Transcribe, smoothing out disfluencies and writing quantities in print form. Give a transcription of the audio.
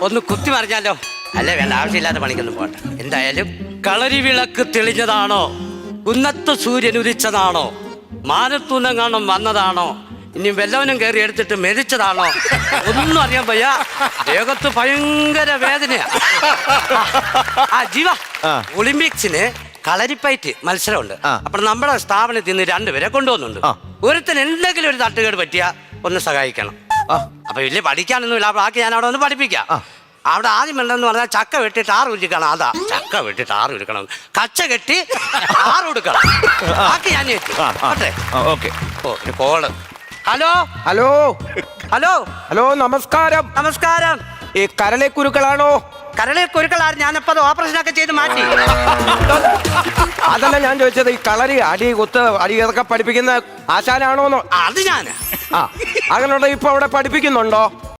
ഒന്ന് കുത്തി മറിഞ്ഞാലോ? അല്ലേ വേണ്ട, ആവശ്യമില്ലാത്ത പണിക്കൊന്നും പോട്ടെ. എന്തായാലും കളരി വിളക്ക് തെളിഞ്ഞതാണോ, കുന്നത്ത് സൂര്യൻ ഉദിച്ചതാണോ, മാനത്തൂന്നങ്ങാണം വന്നതാണോ, ഇനി വല്ലവനും കയറി എടുത്തിട്ട് മെതിച്ചതാണോ, ഒന്നും അറിയാൻ വയ്യ. ദേഹത്ത് ഭയങ്കര വേദനയാ. ആ ജീവ, ഒളിമ്പിക്സിന് കളരിപ്പയറ്റ് മത്സരമുണ്ട്. അപ്പൊ നമ്മുടെ സ്ഥാപനത്തിൽ നിന്ന് 2 പേരെ കൊണ്ടുവന്നുണ്ട്. ഒരുത്തന് എന്തെങ്കിലും ഒരു തട്ടുകേട് പറ്റിയാ ഒന്ന് സഹായിക്കണം. അപ്പൊ വലിയ പഠിക്കാനൊന്നുമില്ല, ബാക്കി ഞാൻ അവിടെ ഒന്ന് പഠിപ്പിക്കാം. അവിടെ ആദ്യം വേണ്ടെന്ന് പറഞ്ഞാൽ ചക്ക വെട്ടിട്ട് 6 ഉരുക്കണം. അതാ, ചക്ക വെട്ടിട്ട് 6 ഉരുക്കണം, കച്ച കെട്ടി 6 കൊടുക്കണം. ബാക്കി ഞാൻ call. Hello hello hello hello, നമസ്കാരം. നമസ്കാരം. ഈ കരളെ കുരുക്കളാണോ? കരളെ കുരുക്കളാണ്. ഞാനപ്പോ അത് ഓപ്പറേഷനൊക്കെ ചെയ്ത് മാറ്റി. അതല്ല ഞാൻ ചോദിച്ചത്, ഈ കളരി അടി കുത്ത് അടി ഇതൊക്കെ പഠിപ്പിക്കുന്ന ആശാനാണോന്നോ? അത് ഞാൻ അങ്ങനെയുണ്ടോ? ഇപ്പൊ അവിടെ പഠിപ്പിക്കുന്നുണ്ടോ?